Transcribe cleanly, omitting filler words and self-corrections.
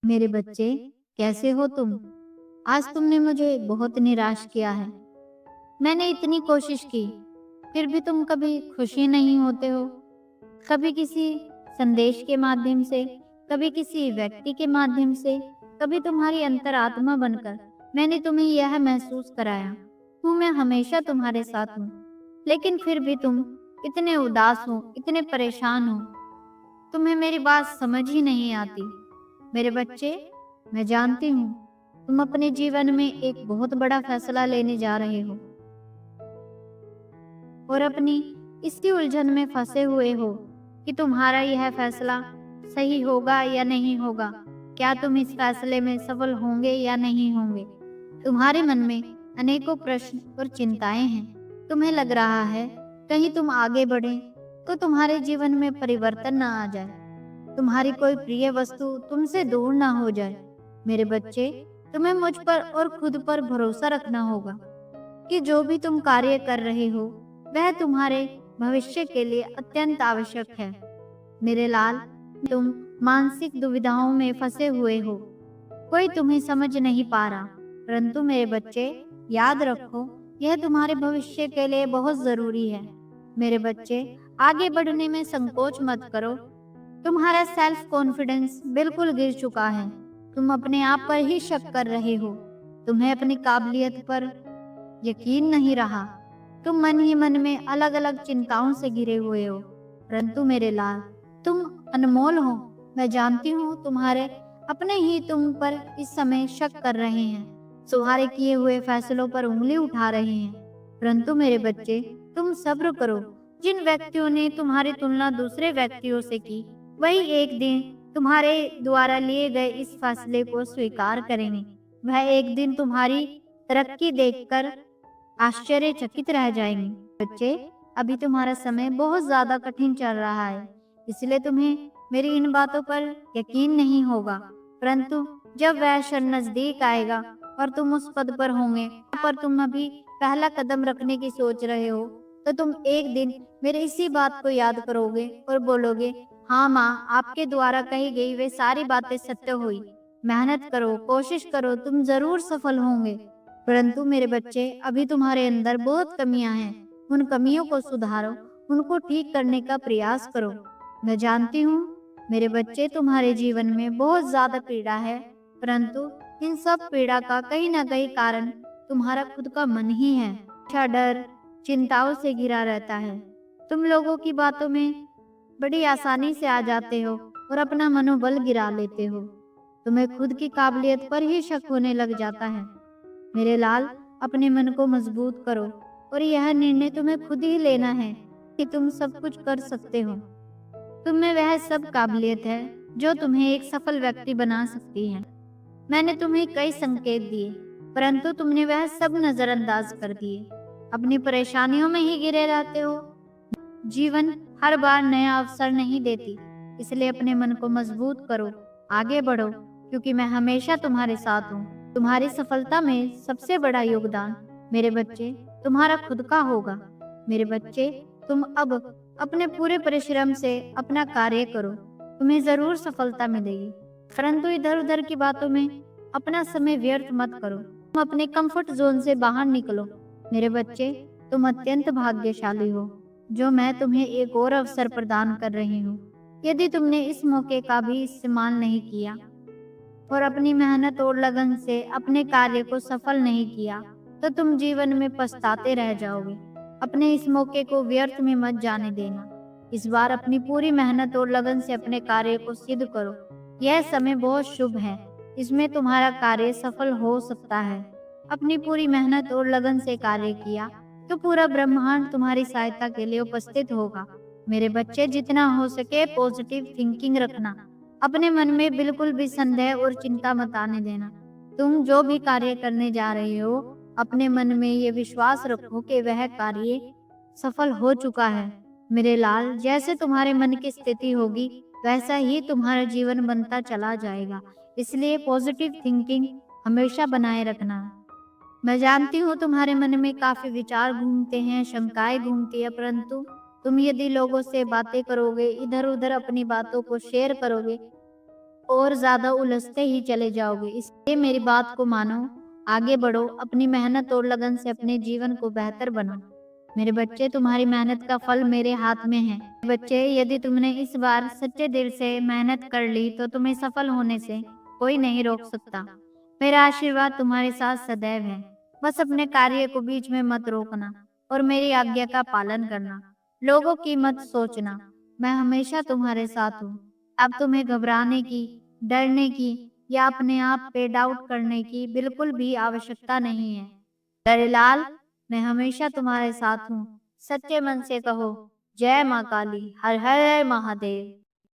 मेरे बच्चे, कैसे हो तुम? आज तुमने मुझे बहुत निराश किया है। मैंने इतनी कोशिश की, फिर भी तुम कभी खुशी नहीं होते हो। कभी किसी संदेश के माध्यम से, कभी किसी व्यक्ति के माध्यम से, कभी तुम्हारी अंतरात्मा बनकर मैंने तुम्हें यह महसूस कराया हूँ मैं हमेशा तुम्हारे साथ हूँ। लेकिन फिर भी तुम इतने उदास हो, इतने परेशान हो। तुम्हें मेरी बात समझ ही नहीं आती। मेरे बच्चे, मैं जानती हूँ तुम अपने जीवन में एक बहुत बड़ा फैसला लेने जा रहे हो और अपनी इसी उलझन में फंसे हुए हो कि तुम्हारा यह फैसला सही होगा या नहीं होगा। क्या तुम इस फैसले में सफल होंगे या नहीं होंगे? तुम्हारे मन में अनेकों प्रश्न और चिंताएं हैं। तुम्हें लग रहा है कहीं तुम आगे बढ़े तो तुम्हारे जीवन में परिवर्तन ना आ जाए, तुम्हारी कोई प्रिय वस्तु तुमसे दूर ना हो जाए। मेरे बच्चे, तुम्हें मुझ पर और खुद पर भरोसा रखना होगा कि जो भी तुम कार्य कर रहे हो वह तुम्हारे भविष्य के लिए अत्यंत आवश्यक है। मेरे लाल, तुम मानसिक दुविधाओं में फंसे हुए हो, कोई तुम्हें समझ नहीं पा रहा। परंतु मेरे बच्चे, याद रखो यह तुम्हारे भविष्य के लिए बहुत जरूरी है। मेरे बच्चे, आगे बढ़ने में संकोच मत करो। तुम्हारा सेल्फ कॉन्फिडेंस बिल्कुल गिर चुका है। तुम अपने आप पर ही शक कर रहे हो। तुम्हें अपनी काबिलियत पर यकीन नहीं रहा। तुम मन ही मन में अलग अलग चिंताओं से घिरे हुए हो। परंतु मेरे लाल, तुम अनमोल हो। मैं जानती हूँ तुम्हारे अपने ही तुम पर इस समय शक कर रहे हैं, तुम्हारे किए हुए फैसलों पर उंगली उठा रहे हैं। परंतु मेरे बच्चे, तुम सब्र करो। जिन व्यक्तियों ने तुम्हारी तुलना दूसरे व्यक्तियों से की, वही एक दिन तुम्हारे द्वारा लिए गए इस फैसले को स्वीकार करेंगे। वह एक दिन तुम्हारी तरक्की देखकर आश्चर्यचकित रह जाएंगे। बच्चे, अभी तुम्हारा समय बहुत ज्यादा कठिन चल रहा है, इसलिए तुम्हें मेरी इन बातों पर यकीन नहीं होगा। परंतु जब वह क्षण नजदीक आएगा और तुम उस पद पर होंगे पर तुम अभी पहला कदम रखने की सोच रहे हो, तो तुम एक दिन मेरे इसी बात को याद करोगे और बोलोगे, हाँ माँ, आपके द्वारा कही गई वे सारी बातें सत्य हुई। मेहनत करो, कोशिश करो, तुम जरूर सफल होंगे। परंतु मेरे बच्चे, अभी तुम्हारे अंदर बहुत कमियां हैं। उन कमियों को सुधारो, उनको ठीक करने का प्रयास करो। मैं जानती हूँ मेरे बच्चे, तुम्हारे जीवन में बहुत ज्यादा पीड़ा है, परंतु इन सब पीड़ा का कहीं ना कहीं कारण तुम्हारा खुद का मन ही है। अच्छा डर, चिंताओं से घिरा रहता है। तुम लोगों की बातों में बड़ी आसानी से आ जाते हो और अपना मनोबल गिरा लेते हो। तुम्हें खुद की काबिलियत पर ही शक होने लग जाता है। मेरे लाल, अपने मन को मजबूत करो और यह निर्णय तुम्हें खुद ही लेना है कि तुम सब कुछ कर सकते हो। तुम में वह सब काबिलियत है जो तुम्हें एक सफल व्यक्ति बना सकती है। मैंने तुम्हें कई संकेत दिए, परंतु तुमने वह सब नजरअंदाज कर दिए। अपनी परेशानियों में ही घिरे रहते हो। जीवन हर बार नया अवसर नहीं देती, इसलिए अपने मन को मजबूत करो, आगे बढ़ो, क्योंकि मैं हमेशा तुम्हारे साथ हूँ। तुम्हारी सफलता में सबसे बड़ा योगदान मेरे बच्चे तुम्हारा खुद का होगा। मेरे बच्चे, तुम अब अपने पूरे परिश्रम से अपना कार्य करो, तुम्हें जरूर सफलता मिलेगी। परंतु इधर उधर की बातों में अपना समय व्यर्थ मत करो। तुम अपने कंफर्ट जोन से बाहर निकलो। मेरे बच्चे, तुम अत्यंत भाग्यशाली हो जो मैं तुम्हें एक और अवसर प्रदान कर रही हूँ। यदि तुमने इस मौके का भी इस्तेमाल नहीं किया और अपनी मेहनत और लगन से अपने कार्य को सफल नहीं किया, तो तुम जीवन में पछताते रह जाओगे। अपने इस मौके को व्यर्थ में मत जाने देना। इस बार अपनी पूरी मेहनत और लगन से अपने कार्य को सिद्ध करो। यह समय बहुत शुभ है, इसमें तुम्हारा कार्य सफल हो सकता है। अपनी पूरी मेहनत और लगन से कार्य किया तो पूरा ब्रह्मांड तुम्हारी सहायता के लिए उपस्थित होगा। मेरे बच्चे, जितना हो सके पॉजिटिव थिंकिंग रखना। अपने मन में बिल्कुल भी संदेह और चिंता मत आने देना। तुम जो भी कार्य करने जा रहे हो, अपने मन में ये विश्वास रखो कि वह कार्य सफल हो चुका है। मेरे लाल, जैसे तुम्हारे मन की स्थिति होगी वैसा ही तुम्हारा जीवन बनता चला जाएगा। इसलिए पॉजिटिव थिंकिंग हमेशा बनाए रखना। मैं जानती हूँ तुम्हारे मन में काफी विचार घूमते हैं, शंकाएं घूमती है, परंतु तुम यदि लोगों से बातें करोगे, इधर उधर अपनी बातों को शेयर करोगे, और ज्यादा उलझते ही चले जाओगे। इसलिए मेरी बात को मानो, आगे बढ़ो, अपनी मेहनत और लगन से अपने जीवन को बेहतर बनाओ। मेरे बच्चे, तुम्हारी मेहनत का फल मेरे हाथ में है। बच्चे, यदि तुमने इस बार सच्चे दिल से मेहनत कर ली तो तुम्हें सफल होने से कोई नहीं रोक सकता। मेरा आशीर्वाद तुम्हारे साथ सदैव है। बस अपने कार्य को बीच में मत रोकना और मेरी आज्ञा का पालन करना। लोगों की मत सोचना, मैं हमेशा तुम्हारे साथ हूँ। अब तुम्हें घबराने की, डरने की या अपने आप पे डाउट करने की बिल्कुल भी आवश्यकता नहीं है। प्यारे लाल, मैं हमेशा तुम्हारे साथ हूँ। सच्चे मन से कहो, जय माँ काली, हर हर महादेव।